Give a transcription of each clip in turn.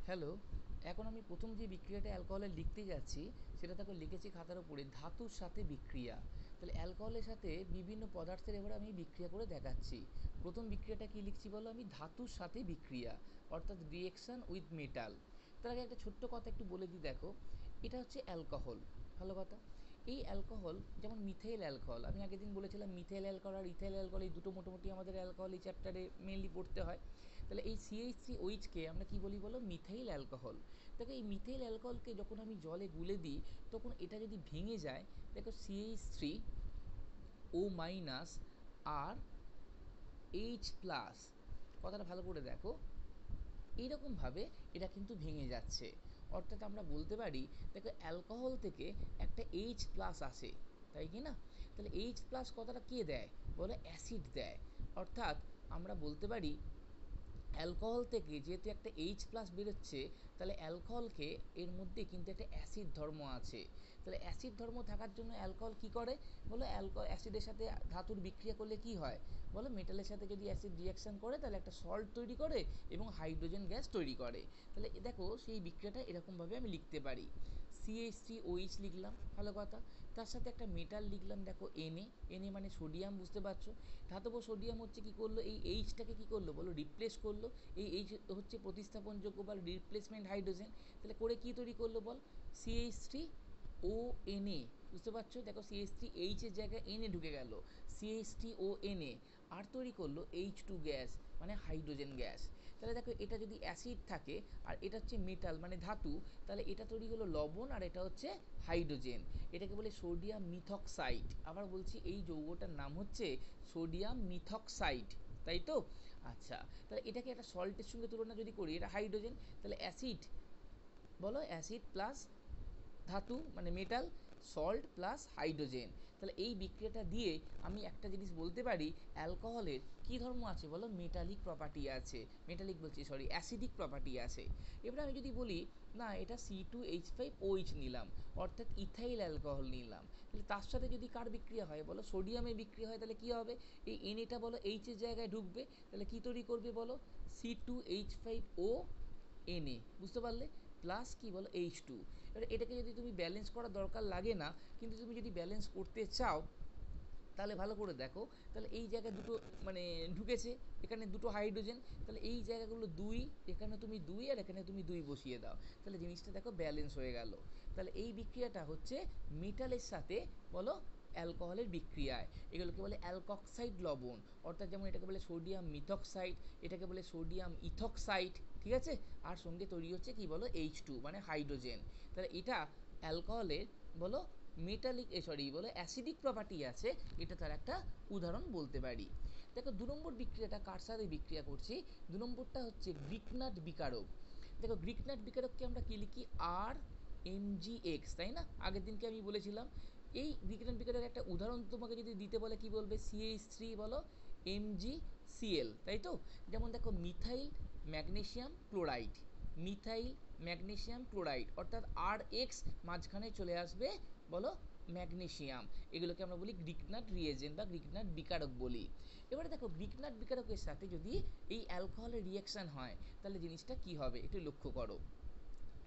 Hello. এখন আমি প্রথম যে বিক্রিয়াটা অ্যালকোহলের লিখতে যাচ্ছি সেটা তাকে লিখেছি খাতার উপরে ধাতুর সাথে বিক্রিয়া। তাহলে অ্যালকোহলের সাথে বিভিন্ন পদার্থের এবার আমি বিক্রিয়া করে দেখাচ্ছি। প্রথম বিক্রিয়াটা কি লিখছি বলো, আমি ধাতুর সাথে বিক্রিয়া, অর্থাৎ রিয়েকশন উইথ মেটাল। তার আগে একটা ছোট্ট কথা একটু বলে দিই, দেখো এটা হচ্ছে অ্যালকোহল, ভালো কথা। এই অ্যালকোহল যেমন মিথাইল অ্যালকোহল, আমি আগের দিন বলেছিলাম মিথাইল অ্যালকোহল আর ইথাইল অ্যালকোহল এই দুটো মোটামুটি আমাদের অ্যালকোহল এই চ্যাপ্টারে মেনলি পড়তে হয়। তাহলে এই CH3OH-কে আমরা কি বলি বলো, মিথাইল অ্যালকোহল। দেখো এই মিথাইল অ্যালকোহলকে যখন আমি জলে গুলে দিই তখন এটা যদি ভেঙে যায়, দেখো CH3O- আর H+, কথাটা ভালো করে দেখো, এইরকমভাবে এটা কিন্তু ভেঙে যাচ্ছে। অর্থাৎ আমরা বলতে পারি, দেখো অ্যালকোহল থেকে একটা H+ আসে, তাই কি না? তাহলে H+ কথাটা কে দেয় বলে, অ্যাসিড দেয়। অর্থাৎ আমরা বলতে পারি অ্যালকোহল থেকে যেহেতু একটা H+ বেরোচ্ছে, তাহলে অ্যালকোহলকে এর মধ্যে কিন্তু একটা অ্যাসিড ধর্ম আছে। তাহলে অ্যাসিড ধর্ম থাকার জন্য অ্যালকোহল কি করে বলো, অ্যাসিডের সাথে ধাতুর বিক্রিয়া করলে কি হয় বলো, মেটালের সাথে যদি অ্যাসিড রিয়াকশান করে তাহলে একটা সল্ট তৈরি করে এবং হাইড্রোজেন গ্যাস তৈরি করে। তাহলে দেখো সেই বিক্রিয়াটা এরকমভাবে আমি লিখতে পারি, CH3OH লিখলাম, ভালো কথা। তার সাথে একটা মেটাল লিখলাম, দেখো Na মানে সোডিয়াম, বুঝতে পারছো। ধাতব সোডিয়াম হচ্ছে কি করলো, এই এইচটাকে কি করলো বলো, রিপ্লেস করলো। এই এইচ হচ্ছে প্রতিস্থাপনযোগ্য বা রিপ্লেসমেন্ট হাইড্রোজেন। তাহলে করে কি তৈরি করলো বল, CH3ONa, বুঝতে পারছো। দেখো CH3H এর জায়গায় Na ঢুকে গেল, CH3ONa, আর তৈরি করলো H2 গ্যাস মানে হাইড্রোজেন গ্যাস। তাহলে দেখো এটা যদি অ্যাসিড থাকে আর এটা হচ্ছে মেটাল মানে ধাতু, তাহলে এটা তৈরি হলো লবণ আর এটা হচ্ছে হাইড্রোজেন। এটাকে বলে সোডিয়াম মিথক্সাইড। আবার বলছি, এই যৌগটার নাম হচ্ছে সোডিয়াম মিথক্সাইড, তাই তো? আচ্ছা, তাহলে এটাকে একটা সল্টের সঙ্গে তুলনা যদি করি, এটা হাইড্রোজেন, তাহলে অ্যাসিড বলো, অ্যাসিড প্লাস ধাতু মানে মেটাল, সল্ট প্লাস হাইড্রোজেন। তাহলে এই বিক্রিয়াটা দিয়ে আমি একটা জিনিস বলতে পারি, অ্যালকোহলের কী ধর্ম আছে বলো, মেটালিক প্রপার্টি আছে, মেটালিক বলছি সরি, অ্যাসিডিক প্রপার্টি আছে। এবার আমি যদি বলি না, এটা C2H5OH নিলাম, অর্থাৎ ইথাইল অ্যালকোহল নিলাম, তাহলে তার সাথে যদি কার বিক্রিয়া হয় বলো, সোডিয়ামের বিক্রিয়া হয়, তাহলে কী হবে, এই Naটা বলো এইচের জায়গায় ঢুকবে, তাহলে কী তৈরি করবে বলো, C2H5ONa, বুঝতে পারলে, প্লাস কি বলো H2। এবার এটাকে যদি তুমি ব্যালেন্স করার দরকার লাগে না, কিন্তু তুমি যদি ব্যালেন্স করতে চাও তাহলে ভালো করে দেখো, তাহলে এই জায়গায় দুটো মানে ঢুকেছে, এখানে দুটো হাইড্রোজেন, তাহলে এই জায়গাগুলো দুই, এখানে তুমি দুই আর এখানে তুমি দুই বসিয়ে দাও, তাহলে জিনিসটা দেখো ব্যালেন্স হয়ে গেল। তাহলে এই বিক্রিয়াটা হচ্ছে মেটালের সাথে বলো অ্যালকোহলের বিক্রিয়ায়, এগুলোকে বলে অ্যালকক্সাইড লবণ। অর্থাৎ যেমন এটাকে বলে সোডিয়াম মিথক্সাইড, এটাকে বলে সোডিয়াম ইথক্সাইড, ঠিক আছে। আর সঙ্গে তৈরি হচ্ছে কি বলো, H2 মানে হাইড্রোজেন। তাহলে এটা অ্যালকোহলের বলো মেটালিক সরি বলে অ্যাসিডিক প্রপার্টি আছে, এটা তার একটা উদাহরণ বলতে পারি। দেখো 2 নম্বর বিক্রিয়াটা কার সাথে বিক্রিয়া করছি, 2 নম্বরটা হচ্ছে গ্রিকনাট বিকারক। দেখো গ্রিকনাট বিকারককে আমরা কি লিখি, RMgX, তাই না? আগের দিনকে আমি বলেছিলাম এই গ্রিকনাট বিকারকের একটা উদাহরণ তোমাকে যদি দিতে বলে, কি বলবে, CH3 বলো MgCl, তাই তো? যেমন দেখো methyl magnesium chloride, methyl magnesium chloride, অর্থাৎ RX মাঝখানে চলে আসবে বলো ম্যাগনেসিয়াম, এগুলোকে আমরা বলি গ্রিকনাট রিয়েজেন্ট বা গ্রিকনাট বিকারক বলি। এবারে দেখো গ্রিকনাট বিকারকের সাথে যদি এই অ্যালকোহলের রিয়াকশান হয় তাহলে জিনিসটা কি হবে একটু লক্ষ্য করো।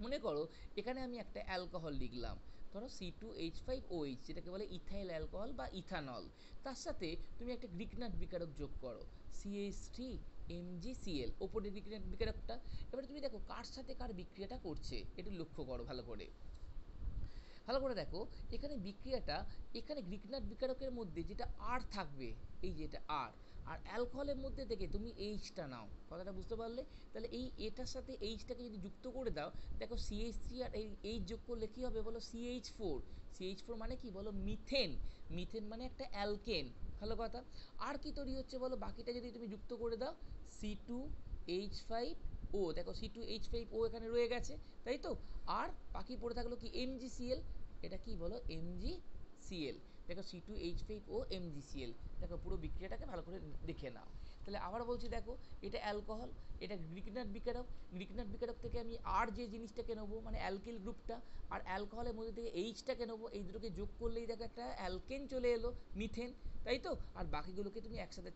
মনে করো এখানে আমি একটা অ্যালকোহল লিখলাম, ধরো C2H5OH, যেটাকে বলে ইথাইল অ্যালকোহল বা ইথানল। তার সাথে তুমি একটা গ্রিকনাট বিকারক যোগ করো, CH3MgCl, ওপরের গ্রিকনাট বিকারকটা। এবারে তুমি দেখো কার সাথে কার বিক্রিয়াটা করছে, একটু লক্ষ্য করো ভালো করে। ভালো করে দেখো এখানে বিক্রিয়াটা, এখানে গ্রিকনাট বিকারকের মধ্যে যেটা আর থাকবে, এই যে এটা আর, আর অ্যালকোহলের মধ্যে থেকে তুমি এইচটা নাও, কথাটা বুঝতে পারলে। তাহলে এই এটার সাথে এইচটাকে যদি যুক্ত করে দাও, দেখো CH3 আর এই এইচ যোগ করলে কী হবে বলো, CH4 মানে কি বলো, মিথেন, মিথেন মানে একটা অ্যালকেন, ভালো কথা। আর কি তৈরি হচ্ছে বলো, বাকিটা যদি তুমি যুক্ত করে দাও, C2H5O, দেখো C2H5O এখানে রয়ে গেছে, তাই তো। আর বাকি পড়ে থাকলো কি, MgCl, এটা কি বলো, MgCl, দেখো C2H5O MgCl, দেখো পুরো বিক্রিয়াটাকে ভালো করে দেখে নাও। তাহলে আবার বলছি দেখো, এটা অ্যালকোহল, এটা গ্রিকনাট বিকারক, গ্রিকনাট বিকারক থেকে আমি আর যে জিনিসটাকে নেবো মানে অ্যালকিল গ্রুপটা, আর অ্যালকোহলের মধ্যে থেকে এইচটাকে নেবো, এই দুটোকে যোগ করলেই দেখো একটা অ্যালকেন চলে এলো, মিথেন, তাই তো? আর বাকিগুলোকে তুমি একসাথে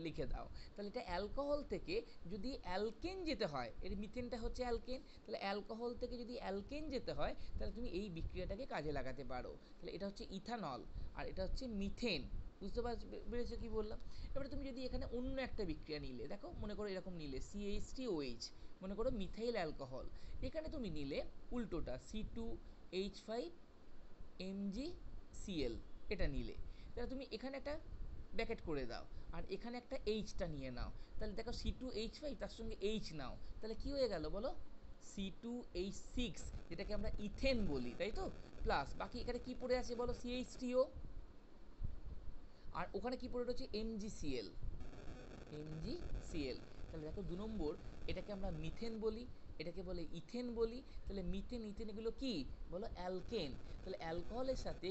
লিখে দাও। তাহলে এটা অ্যালকোহল থেকে যদি অ্যালকেন যেতে হয়, এর মিথেনটা হচ্ছে অ্যালকেন, তাহলে অ্যালকোহল থেকে যদি অ্যালকেন যেতে হয় তাহলে তুমি এই বিক্রিয়াটাকে কাজে লাগাতে পারো। তাহলে এটা হচ্ছে ইথানল আর এটা হচ্ছে মিথেন। বুঝতে পেরেছো কি বললাম? এবারে তুমি যদি এখানে অন্য একটা বিক্রিয়া নিলে, দেখো মনে করো এরকম নিলে CH3OH, মনে করো মিথাইল অ্যালকোহল, এখানে তুমি নিলে উল্টোটা C2H5MgCl, এটা নিলে, তাহলে তুমি এখানে একটা ব্যাকেট করে দাও আর এখানে একটা এইচটা নিয়ে নাও, তাহলে দেখো C2H5 তার সঙ্গে এইচ নাও, তাহলে কি হয়ে গেল বলো? C2H6, যেটাকে আমরা ইথেন বলি, তাই তো? প্লাস বাকি এখানে কি পড়ে আছে বলো? CH3O, আর ওখানে কি পড়ে রয়েছে? MgCl, MgCl। তাহলে দেখো 2 নম্বর, এটাকে আমরা মিথেন বলি, এটাকে বলে ইথেন বলি। তাহলে মিথেন ইথেন এগুলো কি বলো? অ্যালকেন। তাহলে অ্যালকোহলের সাথে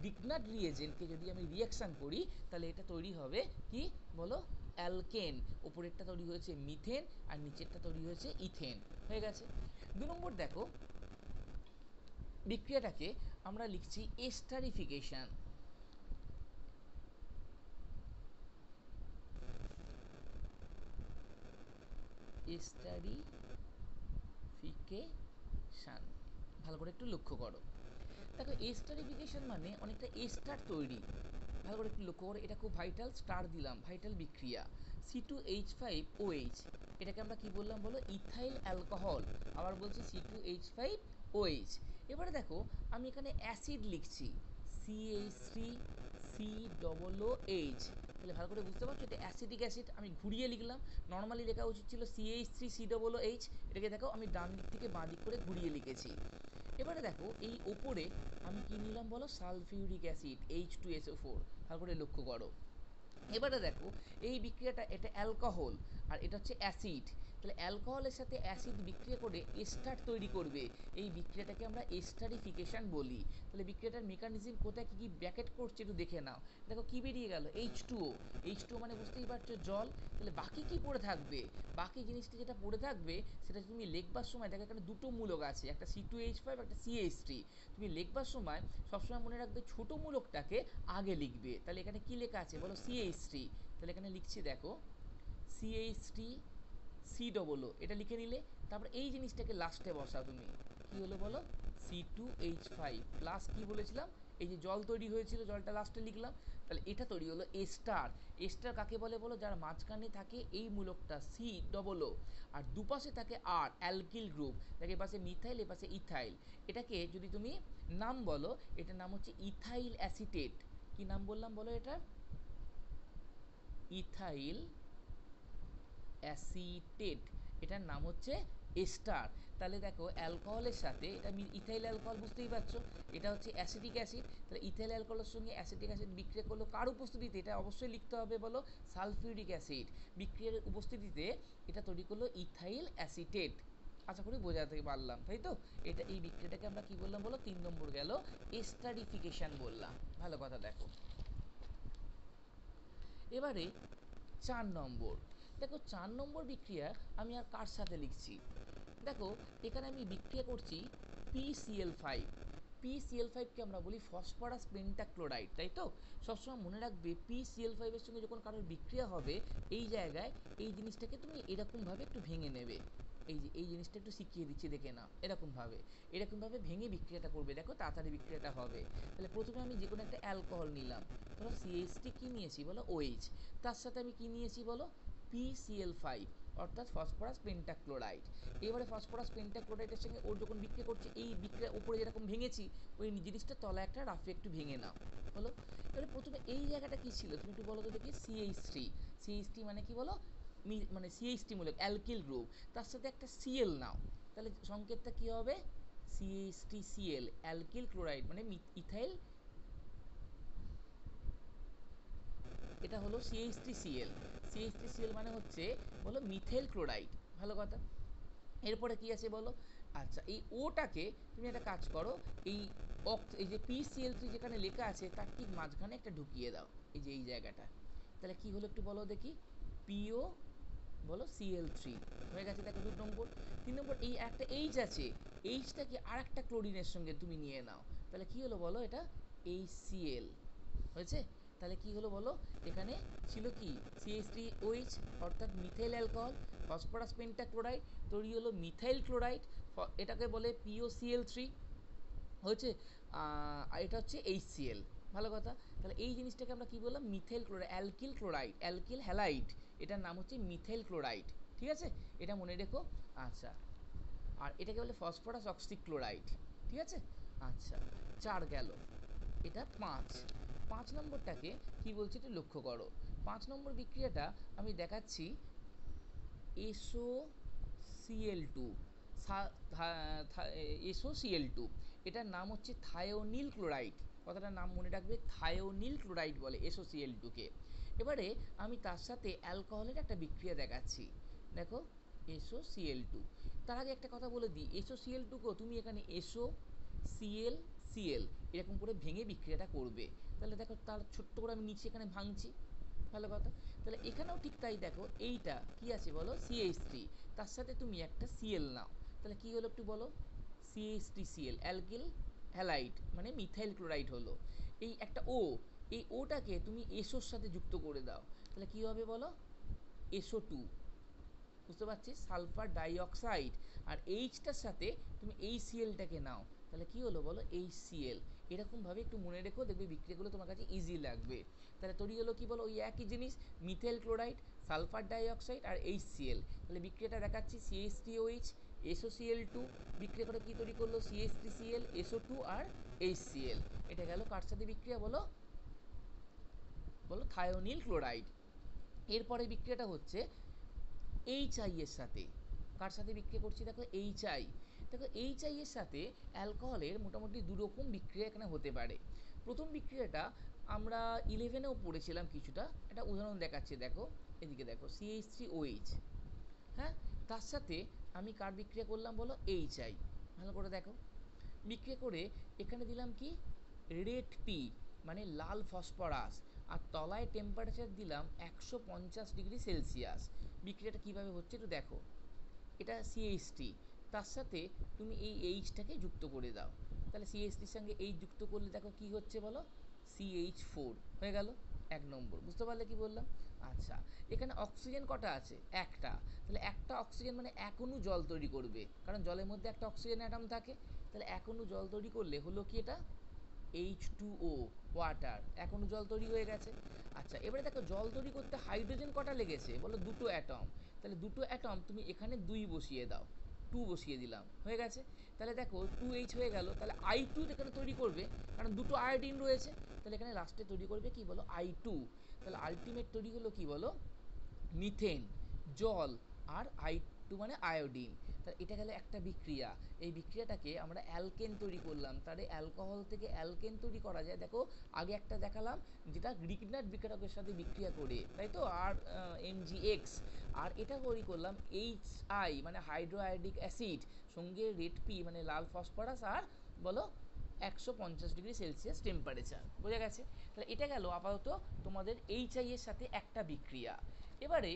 গ্রিগনাট রিয়েজেন্টকে যদি আমি রিয়াকশান করি তাহলে এটা তৈরি হবে কি বলো? অ্যালকেন। উপরেরটা তৈরি হয়েছে মিথেন আর নিচেরটা তৈরি হয়েছে ইথেন, হয়ে গেছে। 2 নম্বর দেখো, বিক্রিয়াটাকে আমরা লিখছি এস্টারিফিকেশন। এস্টারিফিকেশন, ভালো করে একটু লক্ষ্য করো। দেখো এস্টারিফিকেশন মানে অনেকটা এস্টার তৈরি, ভালো করে একটু লক্ষ্য করো, এটা খুব ভাইটাল, স্টার দিলাম, ভাইটাল বিক্রিয়া। C2H5OH, এটাকে আমরা কি বললাম বলো? Ethyl alcohol. আবার বলছি C2H5OH। এবারে দেখো আমি এখানে অ্যাসিড লিখছি CH3COOH, তাহলে ভালো করে বুঝতে পারছো এটা অ্যাসিডিক অ্যাসিড, আমি ঘুরিয়ে লিখলাম। নর্মালি লেখা উচিত ছিল CH3COOH, এটাকে দেখো আমি ডান দিক থেকে বাঁ দিক করে ঘুরিয়ে লিখেছি। এবারে দেখো এই ওপরে আমি কি নিলাম বলো? সালফিউরিক অ্যাসিড H2SO4, ভালো করে লক্ষ্য করো। এবারে দেখো এই বিক্রিয়াটা, এটা অ্যালকোহল আর এটা হচ্ছে অ্যাসিড, তাহলে অ্যালকোহলের সাথে অ্যাসিড বিক্রিয়া করে এস্টার তৈরি করবে, এই বিক্রিয়াটাকে আমরা এস্টারিফিকেশন বলি। তাহলে বিক্রিয়াটার মেকানিজম কোথায় কী কী ব্র্যাকেট করছে একটু দেখে নাও। দেখো কি বেরিয়ে গেল? H2O, H2O মানে বুঝতেই পারছো জল। তাহলে বাকি কি পড়ে থাকবে? বাকি জিনিসটা যেটা পড়ে থাকবে সেটা তুমি লিখবার সময় দেখো এখানে দুটো মূলক আছে, একটা C2H5 একটা CH3, তুমি লিখবার সময় সবসময় মনে রাখবে ছোট মূলকটাকে আগে লিখবে। তাহলে এখানে কি লেখা আছে বলো? CH3, তাহলে এখানে লিখছি দেখো CH3COO, এটা লিখে নিলে। তারপর এই জিনিসটাকে লাস্টে বসাও তুমি, কি হলো বলো? C2H5 প্লাস কি বলেছিলাম? এই যে জল তৈরি হয়েছিল, জলটা লাস্টে লিখলাম, তাহলে এটা তৈরি হলো এস্টার। এস্টার কাকে বলে বলো? যার মাঝখানে থাকে এই মূলকটা COO আর দুপাশে থাকে আর অ্যালকিল গ্রুপ, দেখে এপাশে মিথাইল এপাশে ইথাইল। এটাকে যদি তুমি নাম বলো, এটার নাম হচ্ছে ইথাইল অ্যাসিটেট। কি নাম বললাম বলো? এটা ইথাইল অ্যাসিটেট, এটার নাম হচ্ছে এস্টার। তাহলে দেখো অ্যালকোহলের সাথে এটা ইথাইল অ্যালকোহল, বুঝতেই পারছো এটা হচ্ছে অ্যাসিটিক অ্যাসিড, তাহলে ইথাইল অ্যালকোহলের সঙ্গে অ্যাসিটিক অ্যাসিড বিক্রিয়া করলো কার উপস্থিতিতে? এটা অবশ্যই লিখতে হবে বলো? সালফিউরিক অ্যাসিড বিক্রিয়ার উপস্থিতিতে এটা তৈরি করলো ইথাইল অ্যাসিটেট। আশা করি বোঝাতে পারলাম, তাই তো? এটা এই বিক্রিয়াটাকে আমরা কি বললাম বলো? 3 নম্বর গেল, এস্টারিফিকেশন বললাম। ভালো কথা দেখো। এবারে 4 নম্বর, দেখো 4 নম্বর বিক্রিয়া আমি আর কার সাথে লিখছি? দেখো এখানে আমি বিক্রিয়া করছি PCl5। PCl5কে আমরা বলি ফসফরাস পেন্টাক্লোরাইড, তাই তো? সবসময় মনে রাখবে PCl5 এর সঙ্গে যখন কারোর বিক্রিয়া হবে এই জায়গায় এই জিনিসটাকে তুমি এরকমভাবে একটু ভেঙে নেবে। এই যে এই জিনিসটা একটু শিখিয়ে দিচ্ছি, দেখে নাও। এরকমভাবে ভেঙে বিক্রিয়াটা করবে, দেখো তাড়াতাড়ি বিক্রিয়াটা হবে। তাহলে প্রথমে আমি যে কোনো একটা অ্যালকোহল নিলাম, ধরো CH3 কি নিয়েছি বলো? OH, তার সাথে আমি কি নিয়েছি বলো? PCl5, অর্থাৎ ফসফরাস পেন্টাক্লোরাইড। এবারে ফসফরাস পেন্টাক্লোরাইডের সঙ্গে ওর যখন বিক্রিয়া করছে, এই বিক্রিয়া উপরে যেরকম ভেঙেছি ওই জিনিসটা তলা একটা রাফে একটু ভেঙে নাও, হলো? এবারে প্রথমে এই জায়গাটা কি ছিল তুমি একটু বলো তো দেখি? CH3 মানে কি বলো? মানে CH3 মূলক অ্যালকিল গ্রুপ, তার সাথে একটা Cl নাও, তাহলে সংকেতটা কি হবে? CH3Cl, অ্যালকিল ক্লোরাইড মানে ইথাইল, এটা হলো CH3Cl। CH3Cl মানে হচ্ছে বলো মিথাইল ক্লোরাইড, ভালো কথা। এরপরে কি আছে বলো? আচ্ছা এই ওটাকে তুমি একটা কাজ করো, এই এই যে PCl3 যেখানে লেখা আছে তার ঠিক মাঝখানে একটা ঢুকিয়ে দাও, এই যে এই জায়গাটা, তাহলে কি হলো একটু বলো দেখি? পিও বলো Cl3 হয়ে গেছে। দেখো 2 নম্বর। 3 নম্বর এই একটা এইচ আছে, এইচটাকে আর একটা ক্লোরিনের সঙ্গে তুমি নিয়ে নাও, তাহলে কি হলো বলো, এটা HCl হয়েছে। তাহলে কি হলো বলো, এখানে ছিল কি CH3OH অর্থাৎ মিথাইল অ্যালকোহল, ফসফরাস পেন্টাক্লোরাইড তৈরি হলো মিথাইল ক্লোরাইড, এটাকে বলে POCl3 হয়েছে। আর এটা হচ্ছে HCl, ভালো কথা। তাহলে এই জিনিসটাকে আমরা কি বললাম, methyl chloride, alkyl chloride, alkyl halide, এটার নাম হচ্ছে মিথাইল ক্লোরাইড, ঠিক আছে, এটা মনে রেখো। আচ্ছা, আর এটাকে বলে ফসফরাস অক্সিক্লোরাইড, ঠিক আছে। আচ্ছা, 4 গেল, এটা 5। 5 নম্বরটাকে কি বলছে একটু লক্ষ্য করো। 5 নম্বর বিক্রিয়াটা আমি দেখাচ্ছি SOCl2, SOCl2, এটার নাম হচ্ছে থায়োনিল ক্লোরাইড, কথাটার নাম মনে রাখবে, থায়োনিল ক্লোরাইড বলে SOCl2 কে। এবারে আমি তার সাথে অ্যালকোহলের একটা বিক্রিয়া দেখাচ্ছি, দেখো SOCl2। তার আগে একটা কথা বলে দিই, SOCl2কেও তুমি এখানে SOCl এরকম করে ভেঙে বিক্রিয়াটা করবে। তাহলে দেখো তার ছোট্ট করে আমি নিচে এখানে ভাঙছি, ভালো কথা। তাহলে এখানেও ঠিক তাই, দেখো এইটা কি আছে বলো, CH3, তার সাথে তুমি একটা Cl নাও, তাহলে কি হলো একটু বলো, CH3Cl, অ্যালকিল হ্যালাইড মানে মিথাইল ক্লোরাইড হলো। এই একটা ও, এই ওটাকে তুমি এসোর সাথে যুক্ত করে দাও, তাহলে কি হবে বলো, SO2, বুঝতে পারছিস, সালফার ডাইঅক্সাইড। আর এইচটার সাথে তুমি এই সিএলটাকে নাও, তাহলে কি হলো বলো, HCl। এরকমভাবে একটু মনে রেখো, দেখবে বিক্রিয়াগুলো তোমার কাছে ইজি লাগবে। তাহলে তৈরি হলো কি বলো, ওই একই জিনিস, মিথাইল ক্লোরাইড, সালফার ডাইঅক্সাইড আর HCl। তাহলে বিক্রিয়াটা দেখাচ্ছি CH3OH SOCl2, বিক্রিয়া করে কি তৈরি করলো, CH3Cl SO2 আর HCl। এটা গেল কার সাথে বিক্রিয়া বলো, বলো থায়োনিল ক্লোরাইড। এরপরে বিক্রিয়াটা হচ্ছে HI এর সাথে, কার সাথে বিক্রিয়া করছি দেখো, HI। দেখো HI এর সাথে অ্যালকোহলের মোটামুটি দুরকম বিক্রিয়া এখানে হতে পারে। প্রথম বিক্রিয়াটা আমরা 11এও পড়েছিলাম কিছুটা, একটা উদাহরণ দেখাচ্ছি, দেখো এদিকে দেখো CH3OH, হ্যাঁ, তার সাথে আমি কার বিক্রিয়া করলাম বলো, HI, ভালো করে দেখো। বিক্রিয়া করে এখানে দিলাম কি, রেড পি মানে লাল ফসফরাস, আর তলায় টেম্পারেচার দিলাম 150°C। বিক্রিয়াটা কীভাবে হচ্ছে একটু দেখো, এটা CH3, তার সাথে তুমি এই এইচটাকে যুক্ত করে দাও, তাহলে CH3-র সঙ্গে এইচ যুক্ত করলে দেখো কি হচ্ছে বলো, CH4 হয়ে গেল। 1 নম্বর, বুঝতে পারলে কি বললাম। আচ্ছা, এখানে অক্সিজেন কটা আছে, একটা, তাহলে একটা অক্সিজেন মানে এক অণু জল তৈরি করবে, কারণ জলের মধ্যে একটা অক্সিজেন অ্যাটম থাকে। তাহলে এক অণু জল তৈরি করলে হলো কি, এটা H2O, ওয়াটার, এক অণু জল তৈরি হয়ে গেছে। আচ্ছা, এবারে দেখো জল তৈরি করতে হাইড্রোজেন কটা লেগেছে বলো, দুটো অ্যাটম, তাহলে দুটো অ্যাটম তুমি এখানে 2 বসিয়ে দাও, 2 বসিয়ে দিলাম, হয়ে গেছে। তাহলে দেখো 2H হয়ে গেল, তাহলে I2 এখানে তৈরি করবে, কারণ দুটো আয়োডিন রয়েছে, তাহলে এখানে লাস্টে তৈরি করবে কি বলো, I2। তাহলে আলটিমেট তৈরি হলো কি বলো, মিথেন, জল, আর I2 মানে আয়োডিন। তা এটা গেল একটা বিক্রিয়া। এই বিক্রিয়াটাকে আমরা অ্যালকেন তৈরি করলাম, তাহলে অ্যালকোহল থেকে অ্যালকেন তৈরি করা যায়, দেখো আগে একটা দেখালাম যেটা গ্রিগনাট বিক্রিয়কের সাথে বিক্রিয়া করে, তাই তো, আর MgX। আর এটা তৈরি করলাম HI মানে হাইড্রোআয়োডিক অ্যাসিড, সঙ্গে রেড পি মানে লাল ফসফরাস, আর বলো 150°C টেম্পারেচার, বোঝা গেছে। তাহলে এটা গেল আপাতত তোমাদের HI এর সাথে একটা বিক্রিয়া। এবারে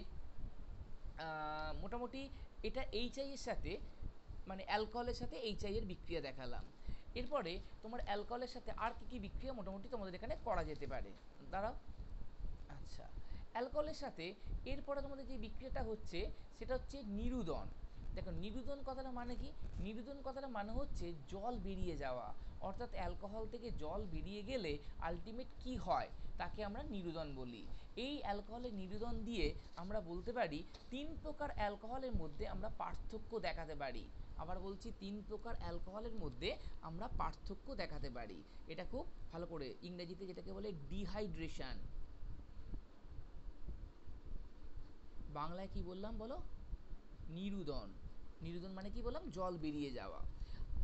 মোটামুটি এটা HI এর সাথে মানে অ্যালকোহলের সাথে HI এর বিক্রিয়া দেখালাম। এরপরে তোমার অ্যালকোহলের সাথে আর কি কি বিক্রিয়া মোটামুটি তোমাদের এখানে করা যেতে পারে, দাঁড়াও। আচ্ছা, অ্যালকোহলের সাথে এরপরে তোমাদের যে বিক্রিয়াটা হচ্ছে সেটা হচ্ছে নিরুদন। দেখো নিরুদন কথাটা মানে কি, নিরুদন কথাটা মানে হচ্ছে জল বেরিয়ে যাওয়া, অর্থাৎ অ্যালকোহল থেকে জল বেরিয়ে গেলে আলটিমেট কি হয় তাকে আমরা নিরুদন বলি। এই অ্যালকোহলের নিরুদন দিয়ে আমরা বলতে পারি 3 প্রকার অ্যালকোহলের মধ্যে আমরা পার্থক্য দেখাতে পারি। আবার বলছি, 3 প্রকার অ্যালকোহলের মধ্যে আমরা পার্থক্য দেখাতে পারি। এটা খুব ভালো করে, ইংরেজিতে যেটাকে বলে ডিহাইড্রেশন, বাংলায় কি বললাম বলো, নিরুদন। নিরুদন মানে কি বললাম, জল বেরিয়ে যাওয়া।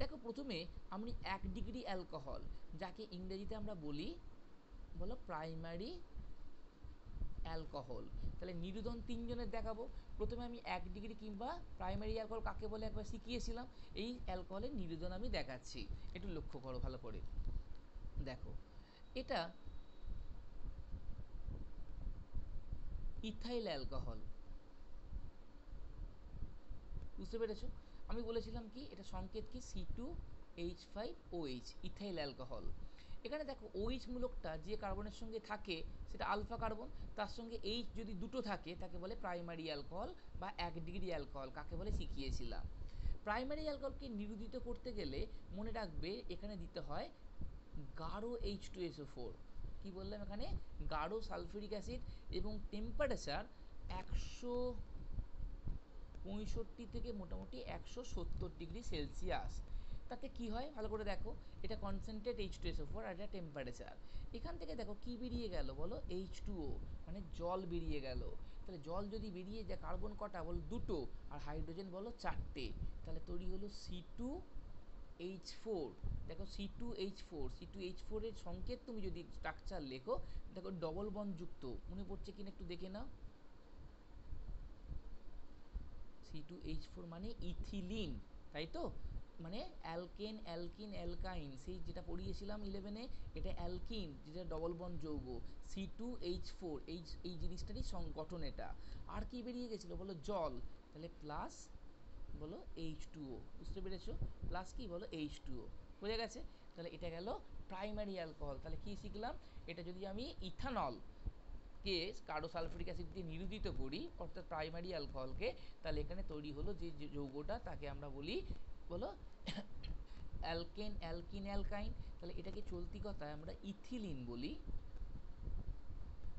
দেখো প্রথমে আমি 1 ডিগ্রি অ্যালকোহল, যাকে ইংরেজিতে আমরা বলি বলো প্রাইমারি অ্যালকোহল। তাহলে নিরুদন 3 জনের দেখাবো। প্রথমে আমি 1 ডিগ্রি কিংবা প্রাইমারি অ্যালকোহল কাকে বলে একবার শিখিয়েছিলাম, এই অ্যালকোহলের নিরুদন আমি দেখাচ্ছি, একটু লক্ষ্য করো ভালো করে। দেখো এটা ইথাইল অ্যালকোহল। বুঝতে পেরেছো? আমি বলেছিলাম কি এটা সংকেত কি C2H5OH, ইথাইল অ্যালকোহল। এখানে দেখো OH মূলকটা যে কার্বনের সঙ্গে থাকে সেটা আলফা কার্বন, তার সঙ্গে H যদি দুটো থাকে তাকে বলে প্রাইমারি অ্যালকোহল বা 1 ডিগ্রি অ্যালকোহল, কাকে বলে শিখিয়েছিলাম। প্রাইমারি অ্যালকোহলকে নিরোধিত করতে গেলে মনে রাখবে এখানে দিতে হয় গাঢ় H2SO4। কি বললাম এখানে? গাঢ় সালফিউরিক অ্যাসিড, এবং টেম্পারেচার 165 থেকে মোটামুটি 170 ডিগ্রি সেলসিয়াস। তাতে কি হয় ভালো করে দেখো, এটা কনসেন্ট্রেট H2SO4 আর এটা টেম্পারেচার। এখান থেকে দেখো কি বেরিয়ে গেল বলো, H2O, মানে জল বেরিয়ে গেল। তাহলে জল যদি বেরিয়ে যায়, কার্বন কটা বলো, দুটো, আর হাইড্রোজেন বলো চারটে, তাহলে তৈরি হলো C2H4। দেখো C2H4 এর সংকেত তুমি যদি স্ট্রাকচার লেখো, দেখো ডবল বন্ড যুক্ত, মনে পড়ছে কিনা একটু দেখে নাও। C2H4 মানে ইথিলিন, তাই তো? মানে অ্যালকেন অ্যালকিন অ্যালকাইন, সেই যেটা পড়িয়েছিলাম 11-এ, এটা অ্যালকিন যেটা ডবল বন্ড যৌগ। C2H4 এই জিনিসটারই গঠন এটা। আর কি বেরিয়ে গেছিলো বলো, জল, তাহলে প্লাস বলো H2O। বুঝতে পেরেছো? প্লাস কি বলো, H2O। বোঝা গেছে? তাহলে এটা গেল প্রাইমারি অ্যালকোহল। তাহলে কি শিখলাম, এটা যদি আমি ইথানল কে গাঢ় সালফিউরিক অ্যাসিড দিয়ে নিরোধিত করি, অর্থাৎ প্রাইমারি অ্যালকোহলকে, তাহলে এখানে তৈরি হলো যে যৌগটা, তাকে আমরা বলি বলো অ্যালকেন অ্যালকিন অ্যালকাইন। তাহলে এটাকে চলতি কথায় আমরা ইথিলিন বলি।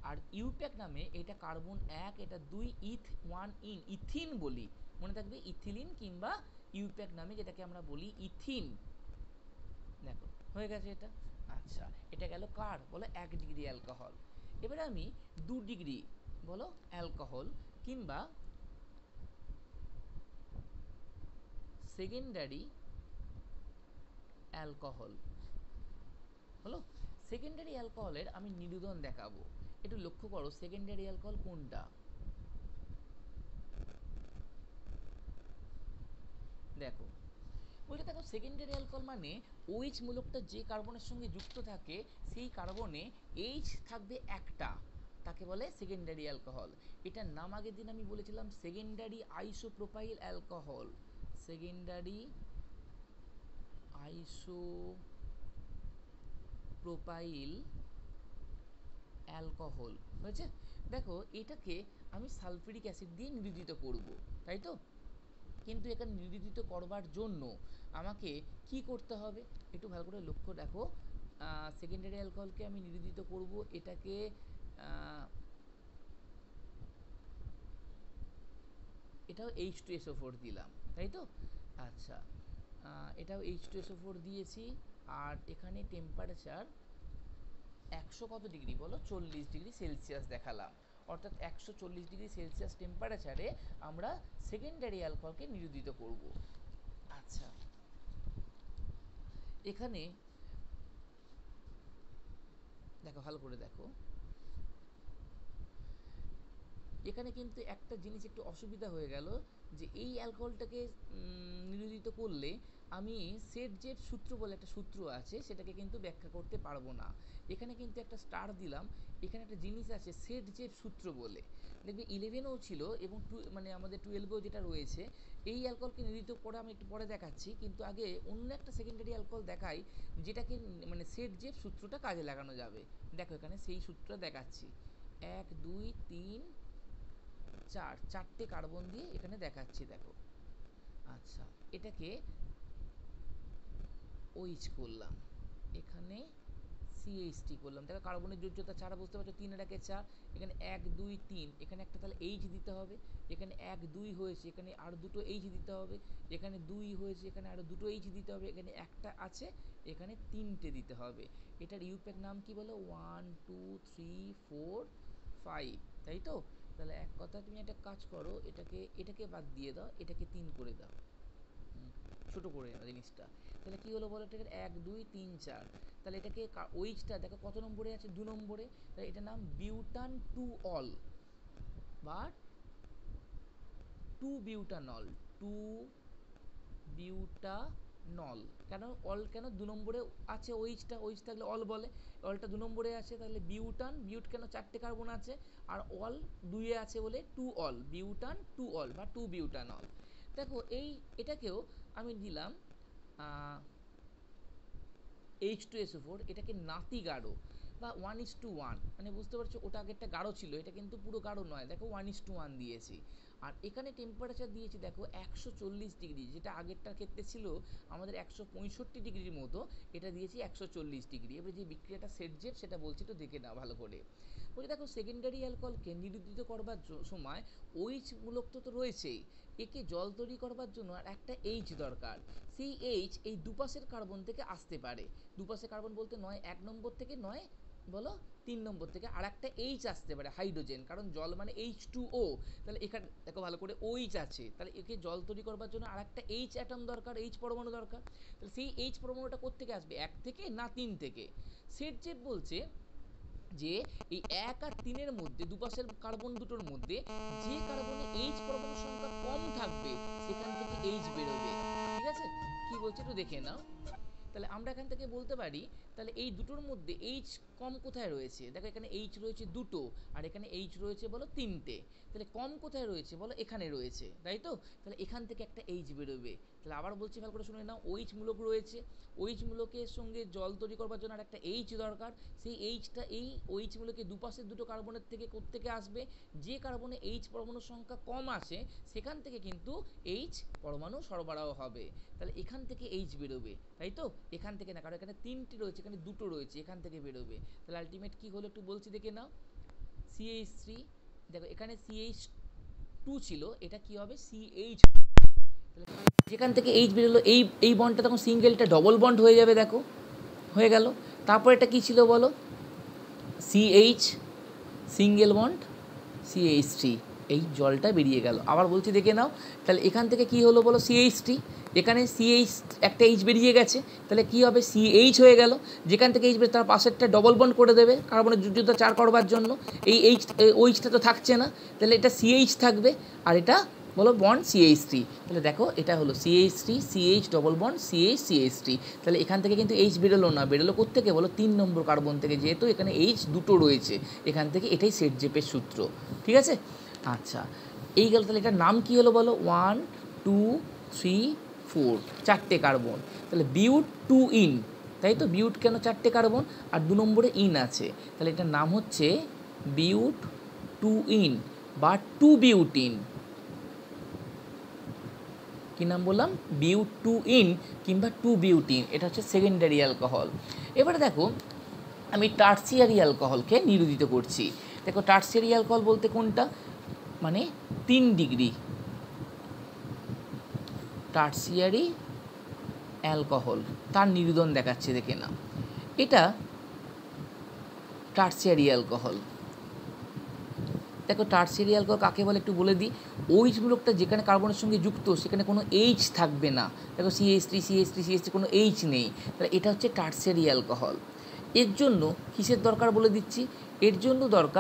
আর ইউপ্যাক নামে এটা কার্বন 1, এটা 2, ইথ 1 ইন, ইথিন বলি। মনে থাকবে ইথিলিন কিংবা ইউপ্যাক নামে যেটাকে আমরা বলি ইথিন। দেখো হয়ে গেছে এটা। আচ্ছা, এটা গেল কার বলো 1 ডিগ্রি অ্যালকোহল। এবারে আমি 2 ডিগ্রি বলো অ্যালকোহল কিংবা সেকেন্ডারি অ্যালকোহল হলো। সেকেন্ডারি অ্যালকোহলের আমি নিরোধন দেখাবো। একটু লক্ষ্য করো সেকেন্ডারি অ্যালকোহল কোনটা। দেখো বলতে দেখো সেকেন্ডারি অ্যালকোহল মানে OH মূলকটা যে কার্বনের সঙ্গে যুক্ত থাকে সেই কার্বনে H থাকবে একটা, তাকে বলে সেকেন্ডারি অ্যালকোহল। এটার নাম আগের দিন আমি বলেছিলাম secondary isopropyl alcohol. Secondary isopropyl alcohol হয়েছে। দেখো এটাকে আমি সালফিউরিক অ্যাসিড দিয়ে নিরোধিত করব, তাই তো? কিন্তু এখানে নিরোধিত করবার জন্য আমাকে কি করতে হবে একটু ভালো করে লক্ষ্য দেখো। সেকেন্ডারি অ্যালকোহলকে আমি নিরোধিত করব, এটাকে এটাও H2SO4 দিলাম, তাই তো? আচ্ছা, এটাও H2SO4 দিয়েছি, আর এখানে টেম্পারেচার 100 কত ডিগ্রি বলো, 40 ডিগ্রি সেলসিয়াস দেখালাম। অর্থাৎ 140 ডিগ্রি সেলসিয়াস টেম্পারেচারে আমরা সেকেন্ডারি অ্যালকোহলকে নিরোধিত করব। আচ্ছা, এখানে দেখো ভালো করে দেখো, এখানে কিন্তু একটা জিনিস একটু অসুবিধা হয়ে গেল, যে এই অ্যালকোহলটাকে নিরোধিত করলে আমি সেট জেড সূত্র বলে একটা সূত্র আছে, সেটাকে কিন্তু ব্যাখ্যা করতে পারবো না। এখানে কিন্তু একটা স্টার দিলাম, এখানে একটা জিনিস আছে সেট জেড সূত্র বলে, দেখবে 11-এও ছিল এবং মানে আমাদের 12-এও যেটা রয়েছে। এই অ্যালকোহলকে নিরোধিত করে আমি একটু পরে দেখাচ্ছি, কিন্তু আগে অন্য একটা সেকেন্ডারি অ্যালকোহল দেখাই যেটাকে মানে সেট জেড সূত্রটা কাজে লাগানো যাবে। দেখো এখানে সেই সূত্রটা দেখাচ্ছি, 1 2 3 4, চারটে কার্বন দিয়ে এখানে দেখাচ্ছি দেখো। আচ্ছা, এটাকে OH করলাম, এখানে CH3 করলাম, দেখো কার্বনের যোজ্যতা 4, বুঝতে পারছো, 3 এর 4, এখানে 1 2 3, এখানে একটা তাহলে H দিতে হবে, এখানে 1 2 হয়েছে, এখানে আর দুটো H দিতে হবে, এখানে 2 হয়েছে, এখানে আরো দুটো H দিতে হবে, এখানে একটা আছে, এখানে 3টে দিতে হবে। এটার ইউপ্যাক নাম কি বলো, 1 2 3 4 5, তাই তো? তাহলে এক কথা তুমি একটা কাজ করো, এটাকে বাদ দিয়ে দাও, এটাকে 3 করে দাও, ছোট করে নাও জিনিসটা। তাহলে কি হলো বলো, এটাকে 1 2 3 4, তাহলে এটাকে ওইচটা দেখো কত নম্বরে আছে, 2 নম্বরে। তাহলে এটার নাম বিউটান টু অল বা 2 বিউটানল, 2 বিউটানল। নল। কেন অল, কেন 2 নম্বরে আছে ওইচটা, ওইচ থাকলে অল বলে, অলটা 2 নম্বরে আছে তাহলে বিউটান, বিউট কেন 4টে কার্বন আছে আর অল 2 এ আছে বলে 2 অল, বিউটান 2 অল বা 2 বিউটানল। দেখো এটাকেও আমি দিলাম H2SO4, এটাকে নাতি গাঢ় বা 1:1, মানে বুঝতে পারছো ওটা আগে একটা গাঢ় ছিল, এটা কিন্তু পুরো গাঢ় নয়, দেখো 1:1 দিয়েছি। আর এখানে টেম্পারেচার দিয়েছি দেখো 140 ডিগ্রি, যেটা আগেরটার ক্ষেত্রে ছিল আমাদের 165 ডিগ্রির মতো, এটা দিয়েছি 140 ডিগ্রি। এবার যে বিক্রিয়াটা সেটজেট সেটা বলছি, তো দেখে নাও ভালো করে। বলি দেখো সেকেন্ডারি অ্যালকোহলকে নিরুদ্ধিত করবার সময় OH মূলক তো রয়েছেই, একে জল তৈরি করবার জন্য আর একটা এইচ দরকার। সেই এইচ এই দুপাশের কার্বন থেকে আসতে পারে, দুপাশে কার্বন বলতে নয় 1 নম্বর থেকে, নয় বলো 3 নম্বর থেকে, আর একটা এইচ আসতে পারে হাইড্রোজেন, কারণ জল মানে H2O, তাহলে এখানে দেখো ভালো করে OH আছে, তাহলে একে জল তৈরি করবার জন্য আর একটা এইচ অ্যাটম দরকার, এইচ পরমাণু দরকার। তাহলে সেই এইচ পরমাণুটা কোত্থেকে আসবে, 1 থেকে না 3 থেকে? সেটজেট বলছে যে এই 1 আর 3 এর মধ্যে দুপাশের কার্বন দুটোর মধ্যে যে কার্বনে এইচ পরমাণুর সংখ্যা কম থাকবে সেখান থেকে এইচ বেরোবে। ঠিক আছে, কি বলছে একটু দেখে নাও। তাহলে আমরা এখান থেকে বলতে পারি তাহলে এই দুটোর মধ্যে এইচ কম কোথায় রয়েছে, দেখো এখানে এইচ রয়েছে দুটো আর এখানে এইচ রয়েছে বলো 3টে, তাহলে কম কোথায় রয়েছে বলো এখানে রয়েছে, তাই তো? তাহলে এখান থেকে একটা এইচ বেরোবে। তাহলে আবার বলছি ভালো করে শুনে নাও, OH মূলক রয়েছে, OH মূলকের সঙ্গে জল তৈরি করবার জন্য আর একটা এইচ দরকার, সেই এইচটা এই OH মূলকের দুপাশের দুটো কার্বনের থেকে কোত্থেকে আসবে, যে কার্বনে এইচ পরমাণুর সংখ্যা কম আসে সেখান থেকে কিন্তু এইচ পরমাণু সরবরাহ হবে, তাহলে এখান থেকে এইচ বেরোবে, তাই তো? এখান থেকে না, কারণ এখানে 3টে রয়েছে, এখানে দুটো রয়েছে, এখান থেকে বেরোবে। তাহলে আলটিমেট কি হলো একটু বলছি দেখে নাও, CH3, দেখো এখানে CH2 ছিল, এটা কি হবে CH, যেখান থেকে এইচ বেরোলো এই বন্ডটা তখন সিঙ্গেলটা ডবল বন্ড হয়ে যাবে, দেখো হয়ে গেল। তারপর এটা কি ছিল বলো, CH সিঙ্গেল বন্ড CH3, এই জলটা বেরিয়ে গেল। আবার বলছি দেখে নাও, তাহলে এখান থেকে কি হলো বলো CH3, এখানে CH একটা এইচ বেরিয়ে গেছে, তাহলে কি হবে CH হয়ে গেল, যেখান থেকে এইচ বেরিয়ে তার পাশেরটা ডবল বন্ড করে দেবে কার্বনের যুদ্ধটা 4 করবার জন্য, এই OH-টা তো থাকছে না, তাহলে এটা CH থাকবে আর এটা বলো বন্ড CH3, তাহলে দেখো এটা হলো CH3 CH double bond CH3, তাহলে এখান থেকে কিন্তু এইচ বেরোলো না, বেরোলো কোত্থেকে বলো 3 নম্বর কার্বন থেকে, যেহেতু এখানে এইচ দুটো রয়েছে এখান থেকে, এটাই সেটজেপের সূত্র। ঠিক আছে, আচ্ছা এই গেল। তাহলে এটার নাম কি হলো বলো, 1 2 3 4, 4টে কার্বন, তাহলে বিউট 2 ইন, তাই তো? বিউট কেন 4টে কার্বন আর 2 নম্বরে ইন আছে, তাহলে এটার নাম হচ্ছে বিউট 2 ইন বা 2 বিউটিন। কি নাম বললাম, বিউট 2 ইন কিংবা 2 বিউটিন, এটা হচ্ছে সেকেন্ডারি অ্যালকোহল। এবারে দেখো আমি টার্সিয়ারি অ্যালকোহলকে নিরোধিত করছি। দেখো টার্সিয়ারি অ্যালকোহল বলতে কোনটা, মানে 3 ডিগ্রি টার্সিয়ারি অ্যালকোহল, তার নিরোধন দেখাচ্ছে দেখে না, এটা টার্সিয়ারি অ্যালকোহল। দেখো টার্সিয়ারি অ্যালকোহল কাকে বলে একটু বলে দিই, OH মূলকটা যেখানে কার্বনের সঙ্গে যুক্ত সেখানে কোনো এইচ থাকবে না, দেখো CH3 কোনো এইচ নেই, তাহলে এটা হচ্ছে টার্সিয়ারি অ্যালকোহল। এর জন্য কিসের দরকার বলে দিচ্ছি, এর জন্য দরকার